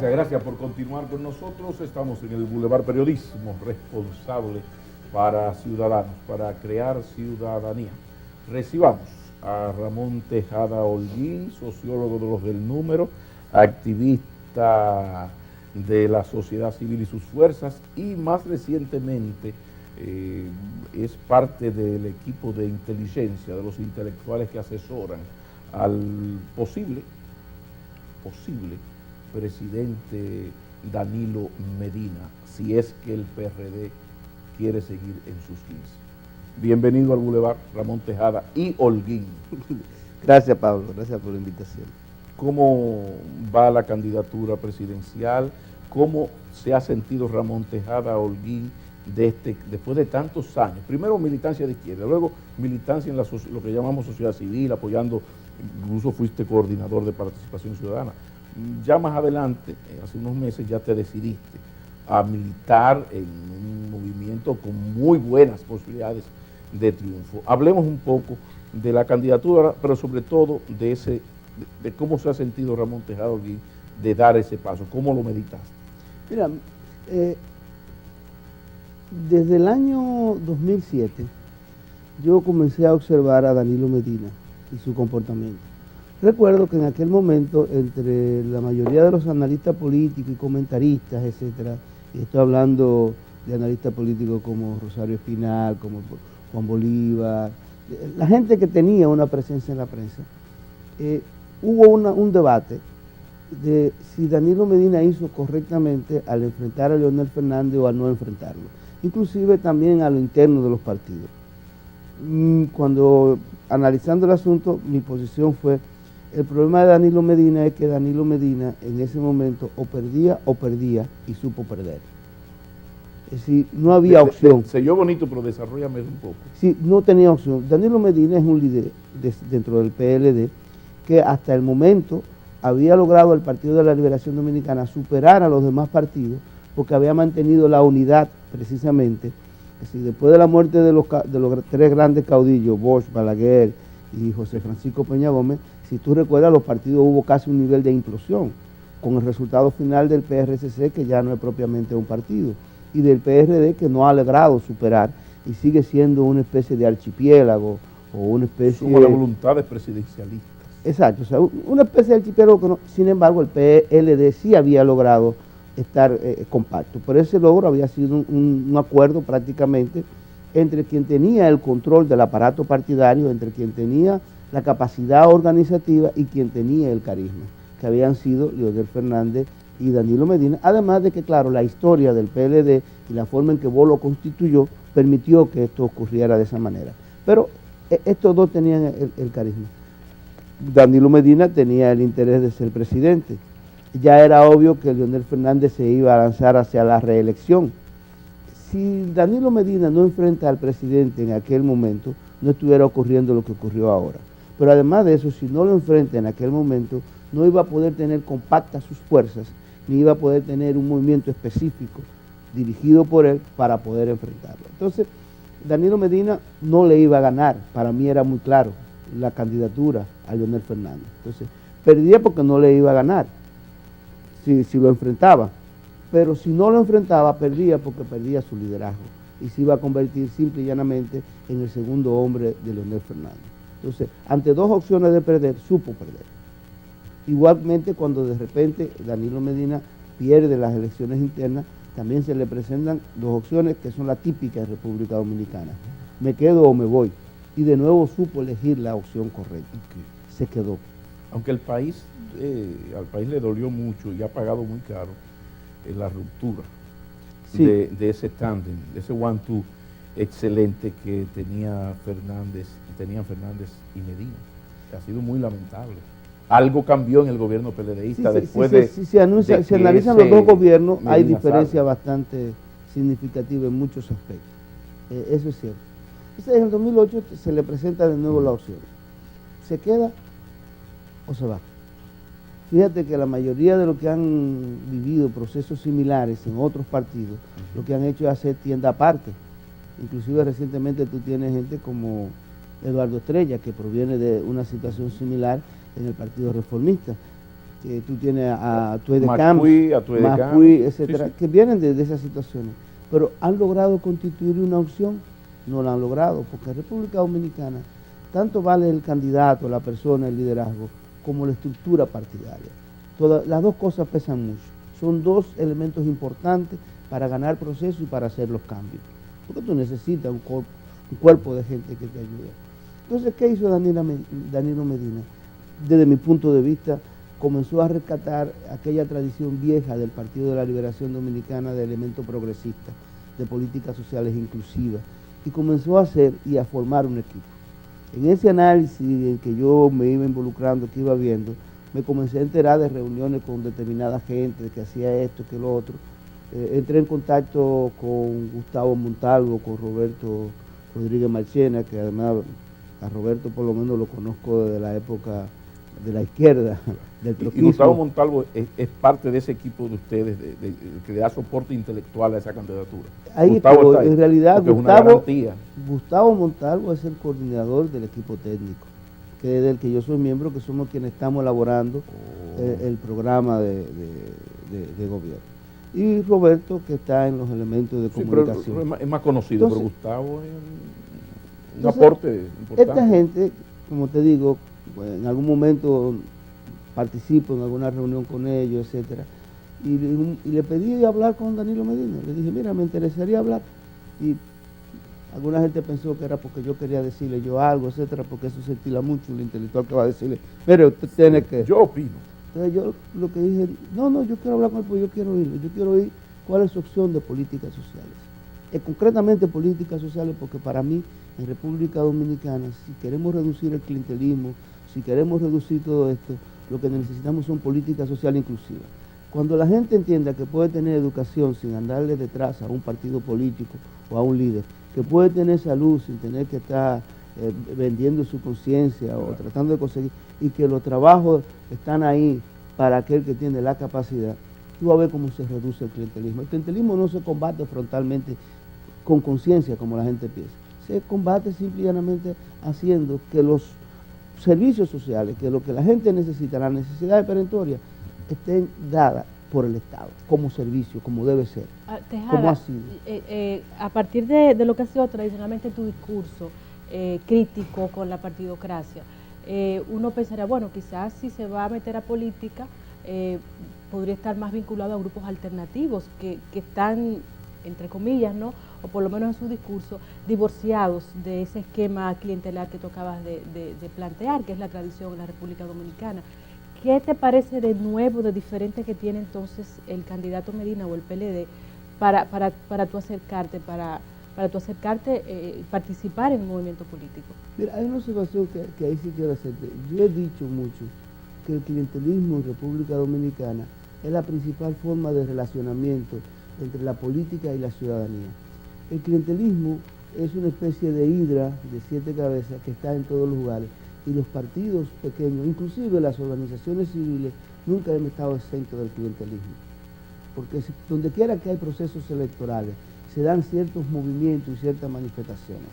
Gracias por continuar con nosotros. Estamos en el Boulevard Periodismo Responsable para Ciudadanos, para crear ciudadanía. Recibamos a Ramón Tejada Holguín, sociólogo de los del número, activista de la sociedad civil y sus fuerzas, y más recientemente es parte del equipo de inteligencia, de los intelectuales que asesoran al posible presidente Danilo Medina, si es que el PRD quiere seguir en sus 15. Bienvenido al Boulevard, Ramón Tejada y Holguín. Gracias, Pablo, gracias por la invitación. ¿Cómo va la candidatura presidencial? ¿Cómo se ha sentido Ramón Tejada Holguín después de tantos años? Primero militancia de izquierda, luego militancia en lo que llamamos sociedad civil, apoyando, incluso fuiste coordinador de participación ciudadana. Ya más adelante, hace unos meses, ya te decidiste a militar en un movimiento con muy buenas posibilidades de triunfo. Hablemos un poco de la candidatura, pero sobre todo de cómo se ha sentido Ramón Tejada Holguín de dar ese paso, cómo lo meditaste. Mira, desde el año 2007 yo comencé a observar a Danilo Medina y su comportamiento. Recuerdo que en aquel momento, entre la mayoría de los analistas políticos y comentaristas, etcétera, y estoy hablando de analistas políticos como Rosario Espinal, como Juan Bolívar, la gente que tenía una presencia en la prensa, hubo un debate de si Danilo Medina hizo correctamente al enfrentar a Leonel Fernández o al no enfrentarlo, inclusive también a lo interno de los partidos. Cuando analizando el asunto, mi posición fue: el problema de Danilo Medina es que Danilo Medina en ese momento o perdía y supo perder. Es decir, no había opción. Se oyó bonito, pero desarrollame un poco. Sí, no tenía opción. Danilo Medina es un líder dentro del PLD que hasta el momento había logrado el Partido de la Liberación Dominicana superar a los demás partidos porque había mantenido la unidad precisamente. Es decir, después de la muerte de los tres grandes caudillos, Bosch, Balaguer y José Francisco Peña Gómez, si tú recuerdas, los partidos hubo casi un nivel de implosión, con el resultado final del PRCC, que ya no es propiamente un partido, y del PRD, que no ha logrado superar y sigue siendo una especie de archipiélago o una especie... Como de voluntades presidencialistas. Exacto, o sea, una especie de archipiélago que no, sin embargo el PLD sí había logrado estar compacto, pero ese logro había sido un acuerdo prácticamente entre quien tenía el control del aparato partidario, entre quien tenía la capacidad organizativa y quien tenía el carisma, que habían sido Leonel Fernández y Danilo Medina, además de que, claro, la historia del PLD y la forma en que Bo lo constituyó permitió que esto ocurriera de esa manera. Pero estos dos tenían el carisma. Danilo Medina tenía el interés de ser presidente. Ya era obvio que Leonel Fernández se iba a lanzar hacia la reelección. Si Danilo Medina no enfrenta al presidente en aquel momento, no estuviera ocurriendo lo que ocurrió ahora. Pero además de eso, si no lo enfrenta en aquel momento, no iba a poder tener compactas sus fuerzas, ni iba a poder tener un movimiento específico dirigido por él para poder enfrentarlo. Entonces, Danilo Medina no le iba a ganar, para mí era muy claro, la candidatura a Leonel Fernández. Entonces, perdía porque no le iba a ganar, si lo enfrentaba. Pero si no lo enfrentaba, perdía porque perdía su liderazgo y se iba a convertir simple y llanamente en el segundo hombre de Leonel Fernández. Entonces, ante dos opciones de perder, supo perder. Igualmente, cuando de repente Danilo Medina pierde las elecciones internas, también se le presentan dos opciones que son las típicas en República Dominicana: me quedo o me voy. Y de nuevo supo elegir la opción correcta. Se quedó. Aunque al país le dolió mucho y ha pagado muy caro la ruptura sí, de ese tándem, de ese one-two excelente que tenían Fernández y Medina. Ha sido muy lamentable. Algo cambió en el gobierno PLDista después de... Si se analizan los dos gobiernos, hay diferencia bastante significativa en muchos aspectos. Eso es cierto. Entonces, en el 2008 se le presenta de nuevo la opción. ¿Se queda o se va? Fíjate que la mayoría de los que han vivido procesos similares en otros partidos, lo que han hecho es hacer tienda aparte. Inclusive recientemente tú tienes gente como Eduardo Estrella, que proviene de una situación similar en el Partido Reformista. Que tú tienes a Tuey de Campos, etcétera, sí, sí, que vienen de esas situaciones. Pero han logrado constituir una opción, no la han logrado, porque en República Dominicana tanto vale el candidato, la persona, el liderazgo, como la estructura partidaria. Las dos cosas pesan mucho. Son dos elementos importantes para ganar procesos y para hacer los cambios. Porque tú necesitas un cuerpo de gente que te ayude. Entonces, ¿qué hizo Danilo Medina? Desde mi punto de vista, comenzó a rescatar aquella tradición vieja del Partido de la Liberación Dominicana de elementos progresistas, de políticas sociales inclusivas, y comenzó a hacer y a formar un equipo. En ese análisis en que yo me iba involucrando, que iba viendo, me comencé a enterar de reuniones con determinada gente que hacía esto, que lo otro. Entré en contacto con Gustavo Montalvo, con Roberto Rodríguez Marchena, que además a Roberto por lo menos lo conozco desde la época de la izquierda, del troquismo. Y Gustavo Montalvo es parte de ese equipo de ustedes, que le da soporte intelectual a esa candidatura. Ahí, Gustavo está ahí, en realidad Gustavo Montalvo es el coordinador del equipo técnico, que es del que yo soy miembro, que somos quienes estamos elaborando el programa de gobierno. Y Roberto, que está en los elementos de comunicación. Pero es más conocido, entonces, pero Gustavo es un aporte importante. Esta gente, como te digo, pues, en algún momento participo en alguna reunión con ellos, etcétera, y le pedí hablar con Danilo Medina. Le dije, mira, me interesaría hablar. Y alguna gente pensó que era porque yo quería decirle yo algo, etcétera, porque eso se estila mucho, el intelectual que va a decirle, mire, usted tiene que... Yo opino. Entonces yo lo que dije, no, yo quiero hablar con él porque yo quiero oírlo, yo quiero oír cuál es su opción de políticas sociales. Concretamente políticas sociales, porque para mí, en República Dominicana, si queremos reducir el clientelismo, si queremos reducir todo esto, lo que necesitamos son políticas sociales inclusivas. Cuando la gente entienda que puede tener educación sin andarle detrás a un partido político o a un líder, que puede tener salud sin tener que estar vendiendo su conciencia o tratando de conseguir, y que los trabajos están ahí para aquel que tiene la capacidad, tú vas a ver cómo se reduce el clientelismo. El clientelismo no se combate frontalmente con conciencia como la gente piensa, se combate simple y llanamente haciendo que los servicios sociales, que lo que la gente necesita, las necesidades perentorias, estén dadas por el Estado, como servicio, como debe ser, Tejada, como ha sido. A partir de lo que ha sido tradicionalmente tu discurso crítico con la partidocracia, uno pensaría, bueno, quizás si se va a meter a política, podría estar más vinculado a grupos alternativos que están, entre comillas, ¿no?, o por lo menos en su discurso, divorciados de ese esquema clientelar que tú acabas de plantear, que es la tradición en la República Dominicana. ¿Qué te parece de nuevo, de diferente que tiene entonces el candidato Medina o el PLD para tú acercarte, participar en el movimiento político? Mira, hay una observación que ahí sí quiero hacerte. Yo he dicho mucho que el clientelismo en República Dominicana es la principal forma de relacionamiento entre la política y la ciudadanía. El clientelismo es una especie de hidra de 7 cabezas que está en todos los lugares, y los partidos pequeños, inclusive las organizaciones civiles, nunca hemos estado exentos del clientelismo. Porque donde quiera que hay procesos electorales, se dan ciertos movimientos y ciertas manifestaciones.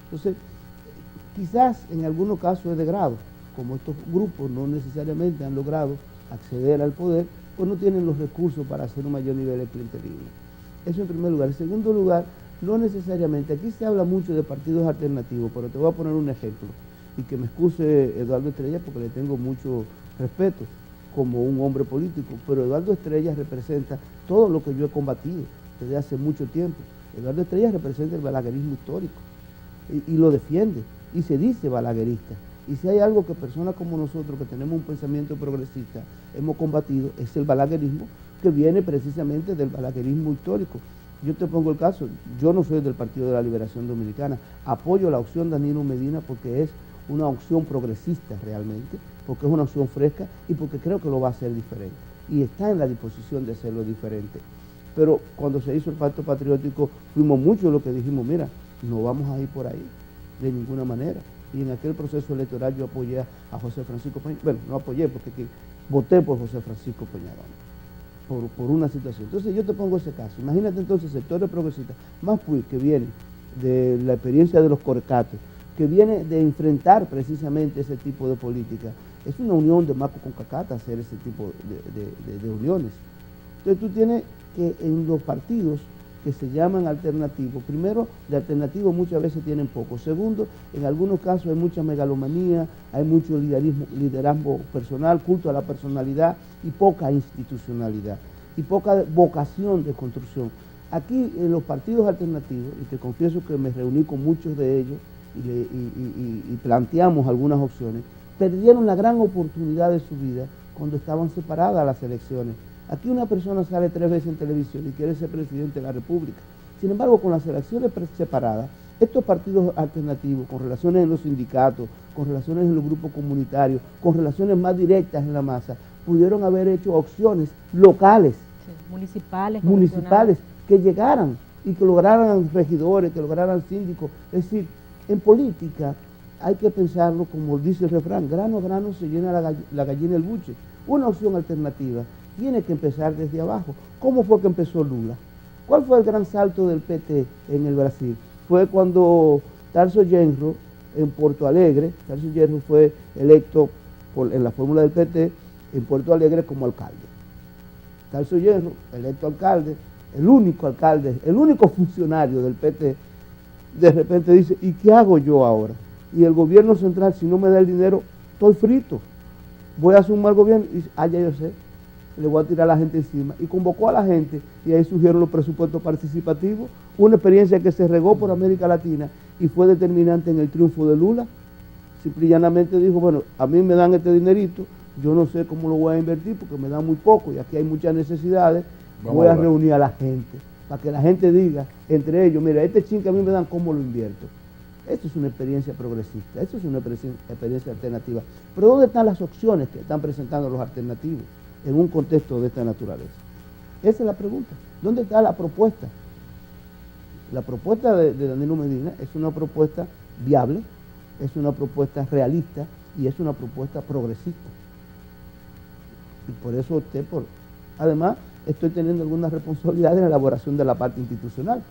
Entonces, quizás en algunos casos es de grado, como estos grupos no necesariamente han logrado acceder al poder, pues no tienen los recursos para hacer un mayor nivel de clientelismo. Eso en primer lugar. En segundo lugar, no necesariamente, aquí se habla mucho de partidos alternativos, pero te voy a poner un ejemplo, y que me excuse Eduardo Estrella porque le tengo mucho respeto como un hombre político, pero Eduardo Estrella representa todo lo que yo he combatido desde hace mucho tiempo. Eduardo Estrella representa el balaguerismo histórico y lo defiende, y se dice balaguerista. Y si hay algo que personas como nosotros, que tenemos un pensamiento progresista, hemos combatido, es el balaguerismo, que viene precisamente del balaguerismo histórico. Yo te pongo el caso, yo no soy del Partido de la Liberación Dominicana, apoyo la opción de Danilo Medina porque es una opción progresista realmente, porque es una opción fresca y porque creo que lo va a hacer diferente. Y está en la disposición de hacerlo diferente. Pero cuando se hizo el Pacto Patriótico, fuimos muchos los que dijimos, mira, no vamos a ir por ahí, de ninguna manera. Y en aquel proceso electoral yo apoyé a José Francisco Peñarol. Bueno, no apoyé porque voté por José Francisco Peñarol, por una situación. Entonces yo te pongo ese caso. Imagínate entonces sectores progresistas, más PUI que vienen de la experiencia de los Corcatos, que viene de enfrentar precisamente ese tipo de política. Es una unión de Maco con Cacata hacer ese tipo de uniones. Entonces tú tienes que en los partidos que se llaman alternativos, primero, de alternativos muchas veces tienen poco. Segundo, en algunos casos hay mucha megalomanía, hay mucho liderazgo personal, culto a la personalidad y poca institucionalidad y poca vocación de construcción. Aquí en los partidos alternativos, y te confieso que me reuní con muchos de ellos y planteamos algunas opciones, perdieron la gran oportunidad de su vida cuando estaban separadas las elecciones. Aquí una persona sale 3 veces en televisión y quiere ser presidente de la República. Sin embargo, con las elecciones separadas, estos partidos alternativos, con relaciones en los sindicatos, con relaciones en los grupos comunitarios, con relaciones más directas en la masa, pudieron haber hecho opciones locales, sí, municipales, que llegaran y que lograran regidores, que lograran síndicos. Es decir, en política hay que pensarlo como dice el refrán, grano a grano se llena la gallina el buche. Una opción alternativa tiene que empezar desde abajo. ¿Cómo fue que empezó Lula? ¿Cuál fue el gran salto del PT en el Brasil? Fue cuando Tarso Genro, en Porto Alegre, Tarso Genro fue electo en la fórmula del PT en Porto Alegre como alcalde. Tarso Genro, electo alcalde, el único funcionario del PT, de repente dice, ¿y qué hago yo ahora? Y el gobierno central, si no me da el dinero, estoy frito. Voy a asumir el gobierno y dice, ya yo sé, le voy a tirar a la gente encima. Y convocó a la gente y ahí surgieron los presupuestos participativos, una experiencia que se regó por América Latina y fue determinante en el triunfo de Lula. Simple y llanamente dijo, bueno, a mí me dan este dinerito, yo no sé cómo lo voy a invertir porque me dan muy poco y aquí hay muchas necesidades, voy a reunir a la gente, para que la gente diga, entre ellos, mira, este chin que a mí me dan, ¿cómo lo invierto? Esto es una experiencia progresista, esto es una experiencia alternativa. Pero ¿dónde están las opciones que están presentando los alternativos en un contexto de esta naturaleza? Esa es la pregunta. ¿Dónde está la propuesta? La propuesta de Danilo Medina es una propuesta viable, es una propuesta realista y es una propuesta progresista. Y por eso opté por... Además, estoy teniendo alguna responsabilidad en la elaboración de la parte institucional,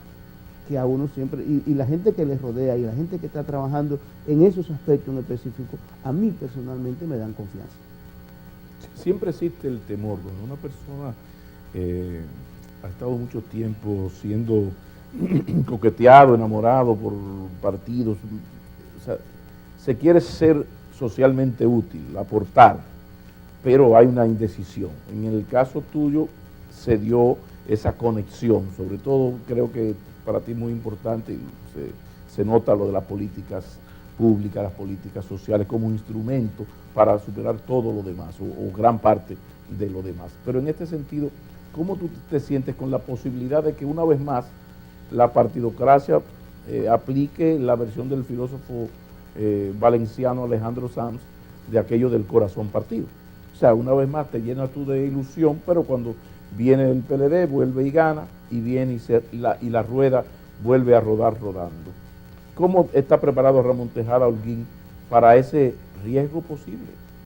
que a uno siempre, y la gente que les rodea y la gente que está trabajando en esos aspectos en específico, a mí personalmente me dan confianza. Siempre existe el temor, cuando una persona ha estado mucho tiempo siendo coqueteado, enamorado por partidos, o sea, se quiere ser socialmente útil, aportar, pero hay una indecisión. En el caso tuyo se dio esa conexión, sobre todo creo que para ti es muy importante, y se nota lo de las políticas públicas, las políticas sociales como instrumento para superar todo lo demás o gran parte de lo demás. Pero en este sentido, ¿cómo tú te sientes con la posibilidad de que una vez más la partidocracia aplique la versión del filósofo valenciano Alejandro Sanz de aquello del corazón partido? O sea, una vez más te llenas tú de ilusión, pero cuando viene el PLD, vuelve y gana, y viene y la rueda vuelve a rodar rodando. ¿Cómo está preparado Ramón Tejada Holguín para ese riesgo posible?